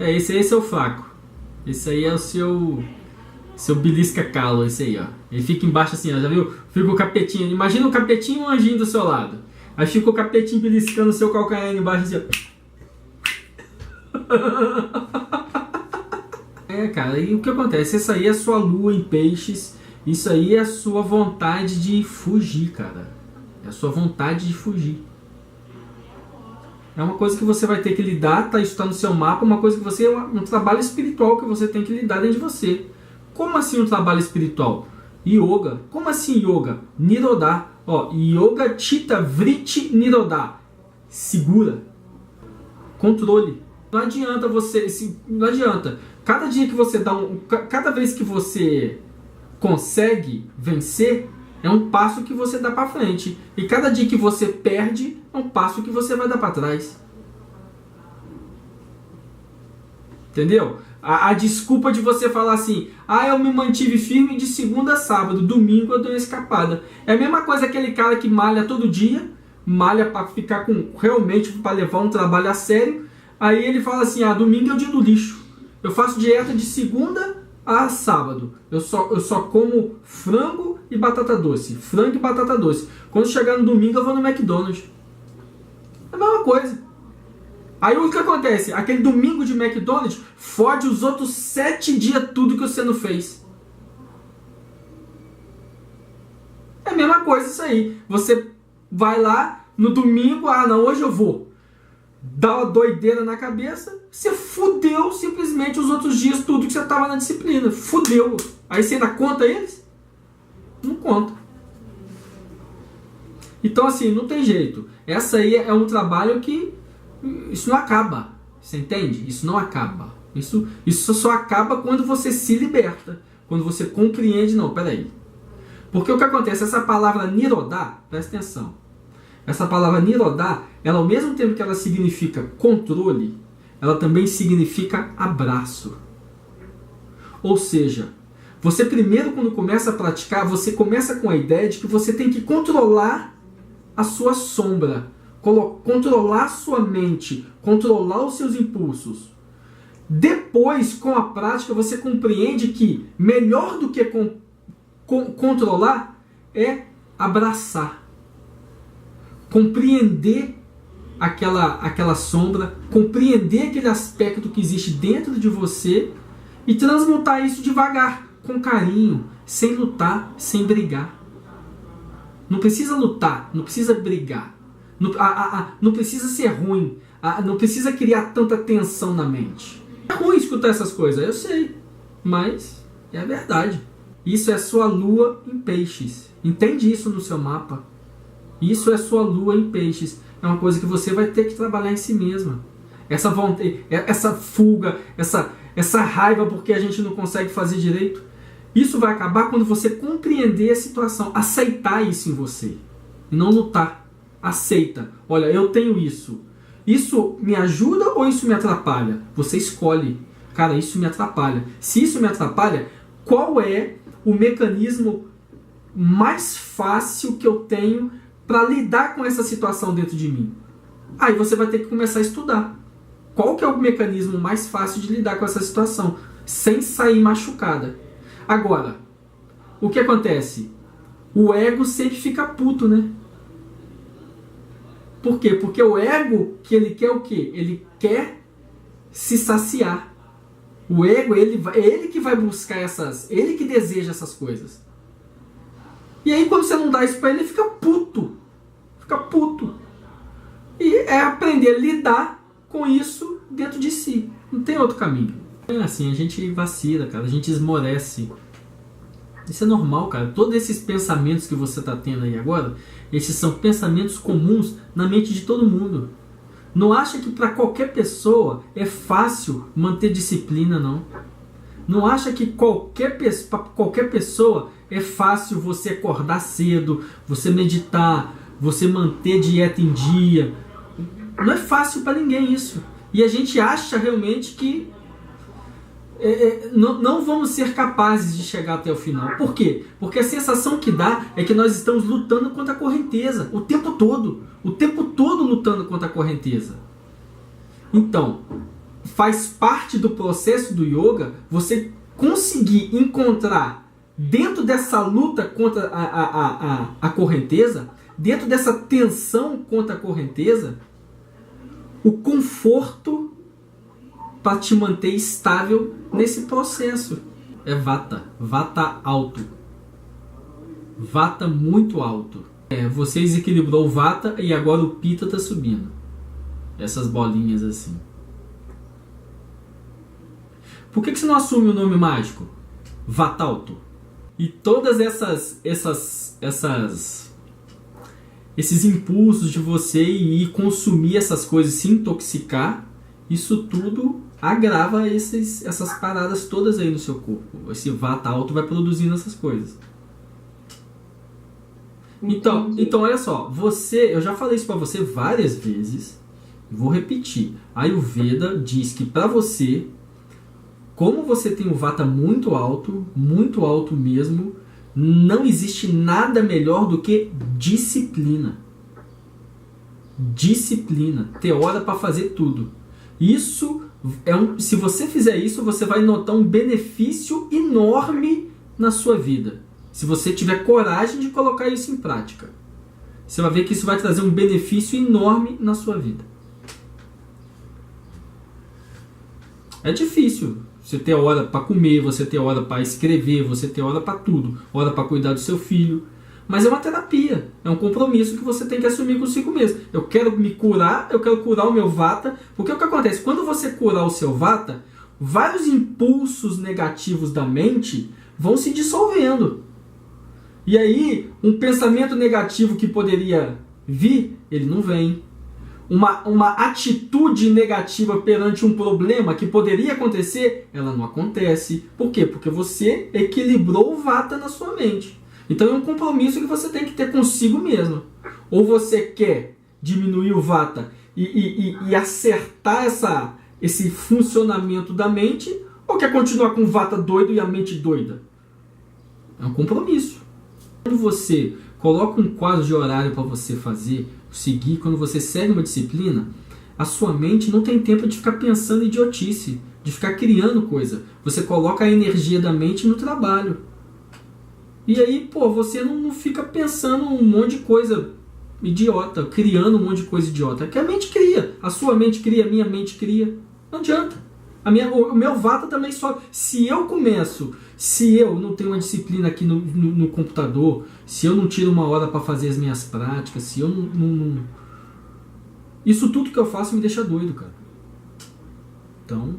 Esse aí é seu fraco. Esse aí é o seu belisca calo, esse aí, ó. Ele fica embaixo assim, ó, já viu? Fica o capetinho. Imagina o capetinho e um anjinho do seu lado. Aí fica o capetinho beliscando o seu calcanhar embaixo assim, ó. Cara, e o que acontece? Essa aí é a sua lua em peixes. Isso aí é a sua vontade de fugir, cara. É a sua vontade de fugir. É uma coisa que você vai ter que lidar, tá? Isso está no seu mapa, uma coisa que você... um trabalho espiritual que você tem que lidar dentro de você. Como assim um trabalho espiritual? Yoga. Como assim yoga? Nirodha. Ó, Yoga Chitta Vritti Nirodha. Segura. Controle. Não adianta você... não adianta. Cada dia que você dá cada vez que você consegue vencer, é um passo que você dá para frente. E cada dia que você perde, é um passo que você vai dar para trás. Entendeu? A desculpa de você falar assim, eu me mantive firme de segunda a sábado, domingo eu dei uma escapada. É a mesma coisa aquele cara que malha todo dia, malha para ficar realmente para levar um trabalho a sério. Aí ele fala assim, domingo é o dia do lixo. Eu faço dieta de segunda a sábado. Eu só como frango e batata doce. Frango e batata doce. Quando chegar no domingo eu vou no McDonald's. É a mesma coisa. Aí o que acontece? Aquele domingo de McDonald's fode os outros 7 dias tudo que você não fez. É a mesma coisa isso aí. Você vai lá no domingo, não, hoje eu vou. Dá uma doideira na cabeça, você fudeu simplesmente os outros dias tudo que você estava na disciplina. Fudeu. Aí você ainda conta eles? Não conta. Então assim, não tem jeito. Essa aí é um trabalho que isso não acaba. Você entende? Isso não acaba. Isso só acaba quando você se liberta. Quando você compreende, não, peraí. Porque o que acontece? Essa palavra Nirodha, presta atenção. Essa palavra Nirodha, ela ao mesmo tempo que ela significa controle, ela também significa abraço. Ou seja, você primeiro quando começa a praticar, você começa com a ideia de que você tem que controlar a sua sombra, controlar a sua mente, controlar os seus impulsos. Depois, com a prática, você compreende que melhor do que controlar é abraçar. Compreender aquela sombra, compreender aquele aspecto que existe dentro de você e transmutar isso devagar, com carinho, sem lutar, sem brigar. Não precisa lutar, não precisa brigar, não precisa ser ruim, não precisa criar tanta tensão na mente. É ruim escutar essas coisas, eu sei, mas é a verdade. Isso é sua lua em peixes. Entende isso no seu mapa. Isso é sua lua em peixes. É uma coisa que você vai ter que trabalhar em si mesma. Essa vontade, essa fuga, essa raiva porque a gente não consegue fazer direito. Isso vai acabar quando você compreender a situação. Aceitar isso em você. E não lutar. Aceita. Olha, eu tenho isso. Isso me ajuda ou isso me atrapalha? Você escolhe. Cara, isso me atrapalha. Se isso me atrapalha, qual é o mecanismo mais fácil que eu tenho para lidar com essa situação dentro de mim? Aí você vai ter que começar a estudar. Qual que é o mecanismo mais fácil de lidar com essa situação? Sem sair machucada. Agora, o que acontece? O ego sempre fica puto, né? Por quê? Porque o ego, que ele quer o quê? Ele quer se saciar. O ego, ele que vai buscar ele que deseja essas coisas. E aí quando você não dá isso pra ele fica puto. Fica puto. E é aprender a lidar com isso dentro de si. Não tem outro caminho. É assim, a gente vacila, cara. A gente esmorece. Isso é normal, cara. Todos esses pensamentos que você está tendo aí agora, esses são pensamentos comuns na mente de todo mundo. Não acha que para qualquer pessoa é fácil manter disciplina, não. Não acha que para qualquer pessoa é fácil você acordar cedo, você meditar, você manter dieta em dia. Não é fácil para ninguém isso. E a gente acha realmente que não vamos ser capazes de chegar até o final. Por quê? Porque a sensação que dá é que nós estamos lutando contra a correnteza o tempo todo. O tempo todo lutando contra a correnteza. Então, faz parte do processo do yoga você conseguir encontrar dentro dessa luta contra a correnteza, dentro dessa tensão contra a correnteza, o conforto para te manter estável nesse processo. É vata, vata alto, vata muito alto. Você desequilibrou o vata e agora o pita está subindo. Essas bolinhas assim. Por que você não assume o nome mágico? Vatalto. E todas esses impulsos de você ir consumir essas coisas, se intoxicar, isso tudo agrava essas paradas todas aí no seu corpo. Esse vata alto vai produzindo essas coisas. Então olha só, eu já falei isso para você várias vezes, vou repetir. A Ayurveda diz que para você, como você tem um vata muito alto mesmo, não existe nada melhor do que disciplina. Disciplina, ter hora para fazer tudo. Isso se você fizer isso, você vai notar um benefício enorme na sua vida. Se você tiver coragem de colocar isso em prática, você vai ver que isso vai trazer um benefício enorme na sua vida. É difícil você ter hora para comer, você ter hora para escrever, você ter hora para tudo, hora para cuidar do seu filho. Mas é uma terapia, é um compromisso que você tem que assumir consigo mesmo. Eu quero me curar, eu quero curar o meu vata, porque o que acontece? Quando você curar o seu vata, vários impulsos negativos da mente vão se dissolvendo. E aí, um pensamento negativo que poderia vir, ele não vem. Uma atitude negativa perante um problema que poderia acontecer, ela não acontece. Por quê? Porque você equilibrou o vata na sua mente. Então é um compromisso que você tem que ter consigo mesmo. Ou você quer diminuir o vata e acertar esse funcionamento da mente, ou quer continuar com o vata doido e a mente doida? É um compromisso. Quando você coloca um quadro de horário para você seguir, quando você segue uma disciplina, a sua mente não tem tempo de ficar pensando em idiotice, de ficar criando coisa. Você coloca a energia da mente no trabalho. E aí, você não fica pensando um monte de coisa idiota, criando um monte de coisa idiota. É que a mente cria, a sua mente cria, a minha mente cria. Não adianta. O meu vata também sobe. Se eu não tenho uma disciplina aqui no computador, se eu não tiro uma hora para fazer as minhas práticas, se eu não... Isso tudo que eu faço me deixa doido, cara. Então...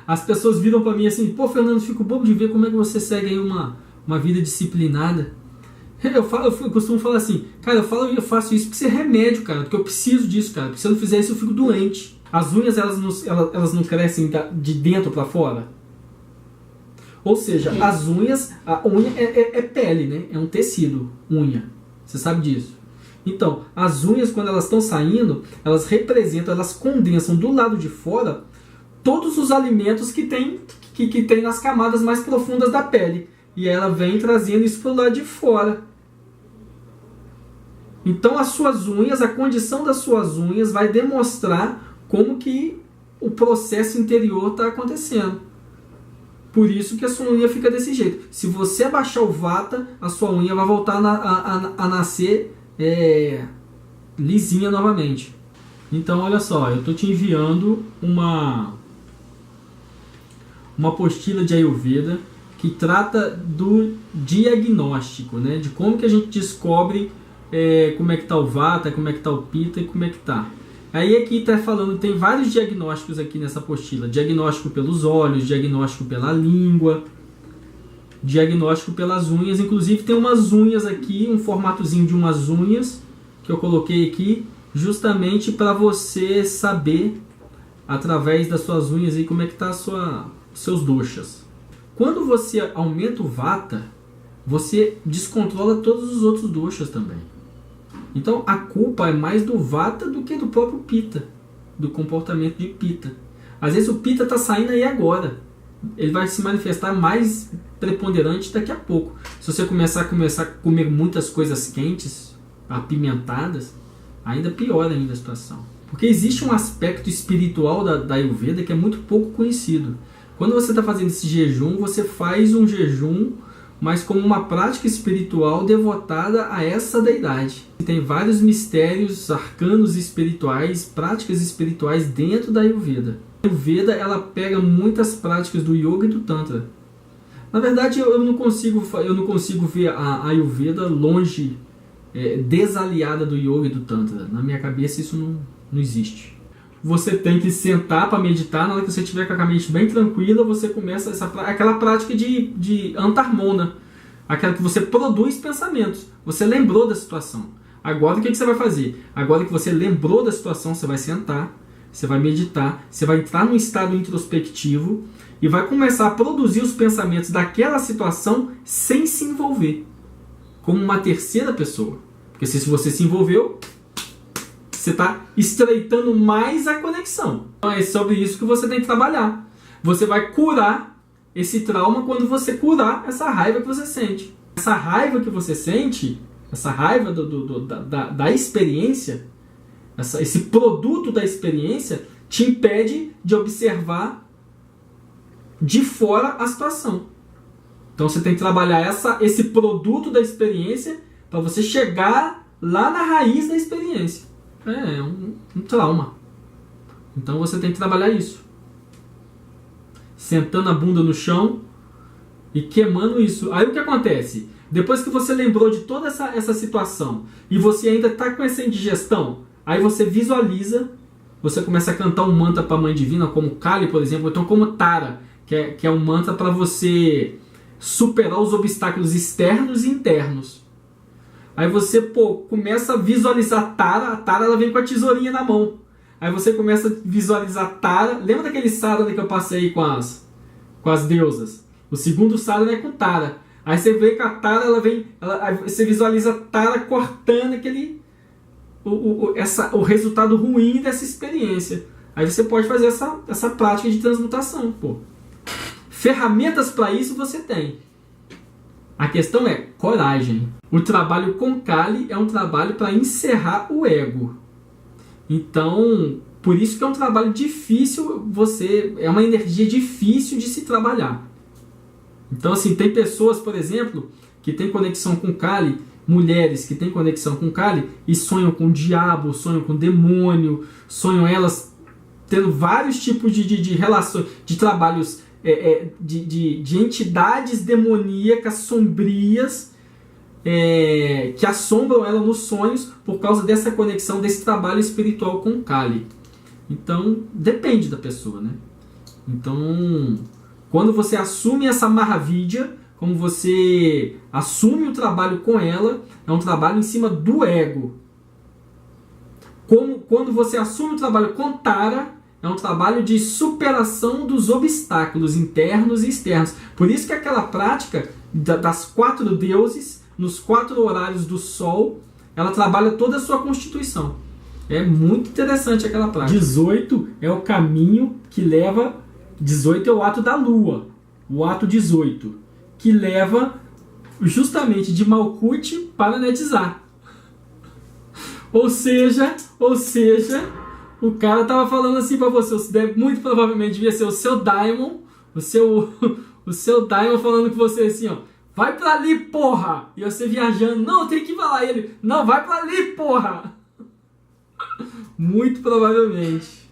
As pessoas viram para mim assim, pô, Fernando, fico bobo de ver como é que você segue aí uma vida disciplinada. Eu costumo falar assim, cara, eu faço isso porque isso é remédio, cara, porque eu preciso disso, cara, porque se eu não fizer isso eu fico doente. As unhas, elas não crescem de dentro para fora? Ou seja, as unhas, a unha é pele, né? É um tecido, unha. Você sabe disso. Então, as unhas, quando elas estão saindo, elas representam, elas condensam do lado de fora todos os alimentos que tem nas camadas mais profundas da pele. E ela vem trazendo isso para o lado de fora. Então, as suas unhas, a condição das suas unhas vai demonstrar como que o processo interior está acontecendo. Por isso que a sua unha fica desse jeito. Se você abaixar o vata, a sua unha vai voltar a nascer lisinha novamente. Então, olha só, eu estou te enviando uma apostila de Ayurveda que trata do diagnóstico, né? De como que a gente descobre como é que está o vata, como é que está o pita e como é que está. Aí aqui está falando, tem vários diagnósticos aqui nessa apostila. Diagnóstico pelos olhos, diagnóstico pela língua, diagnóstico pelas unhas. Inclusive tem umas unhas aqui, um formatozinho de umas unhas que eu coloquei aqui justamente para você saber através das suas unhas aí como é que está seus doshas. Quando você aumenta o vata, você descontrola todos os outros doshas também. Então a culpa é mais do vata do que do próprio pita, do comportamento de pita. Às vezes o pita está saindo aí agora. Ele vai se manifestar mais preponderante daqui a pouco. Se você começar a comer muitas coisas quentes, apimentadas, ainda piora ainda a situação. Porque existe um aspecto espiritual da Ayurveda que é muito pouco conhecido. Quando você está fazendo esse jejum, você faz um jejum, mas como uma prática espiritual devotada a essa deidade. Tem vários mistérios, arcanos espirituais, práticas espirituais dentro da Ayurveda. A Ayurveda ela pega muitas práticas do Yoga e do Tantra. Na verdade, eu não consigo ver a Ayurveda longe, desaliada do Yoga e do Tantra. Na minha cabeça isso não existe. Você tem que sentar para meditar. Na hora que você estiver com a mente bem tranquila, você começa aquela prática de antarmona, aquela que você produz pensamentos. Você lembrou da situação. Agora o que você vai fazer? Agora que você lembrou da situação, você vai sentar, você vai meditar, você vai entrar num estado introspectivo e vai começar a produzir os pensamentos daquela situação sem se envolver, como uma terceira pessoa. Porque se você se envolveu, você está estreitando mais a conexão. Então é sobre isso que você tem que trabalhar. Você vai curar esse trauma quando você curar essa raiva que você sente. Essa raiva que você sente, essa raiva da experiência, esse produto da experiência, te impede de observar de fora a situação. Então você tem que trabalhar esse produto da experiência para você chegar lá na raiz da experiência. É um trauma. Então você tem que trabalhar isso. Sentando a bunda no chão e queimando isso. Aí o que acontece? Depois que você lembrou de toda essa situação e você ainda está com essa indigestão, aí você visualiza, você começa a cantar um mantra para a Mãe Divina, como Kali, por exemplo, ou então como Tara, que é um mantra para você superar os obstáculos externos e internos. Aí você começa a visualizar Tara. A Tara ela vem com a tesourinha na mão. Aí você começa a visualizar Tara. Lembra daquele sadhana que eu passei com as deusas? O segundo sadhana é com Tara. Aí você vê que a Tara, você visualiza Tara cortando o resultado ruim dessa experiência. Aí você pode fazer essa prática de transmutação. Ferramentas para isso você tem. A questão é coragem. O trabalho com Kali é um trabalho para encerrar o ego. Então, por isso que é um trabalho difícil, é uma energia difícil de se trabalhar. Então, assim, tem pessoas, por exemplo, que têm conexão com Kali, mulheres que têm conexão com Kali e sonham com o diabo, sonham com o demônio, sonham elas tendo vários tipos de relações, de trabalhos, de entidades demoníacas, sombrias, que assombram ela nos sonhos por causa dessa conexão, desse trabalho espiritual com Kali. Então, depende da pessoa, né? Então, quando você assume essa Mahavidya, como você assume o trabalho com ela, é um trabalho em cima do ego. Como quando você assume o trabalho com Tara, é um trabalho de superação dos obstáculos internos e externos. Por isso que aquela prática das 4 deuses, nos 4 horários do sol, ela trabalha toda a sua constituição. É muito interessante aquela prática. 18 é o caminho que leva... 18 é o ato da lua, o ato 18, que leva justamente de Malkuth para Netizar. Ou seja, o cara estava falando assim para você, muito provavelmente devia ser o seu Daimon, o seu Daimon falando com você assim, ó, vai pra ali, porra! E você viajando, não, tem que ir pra lá. E ele, não, vai pra ali, porra! Muito provavelmente.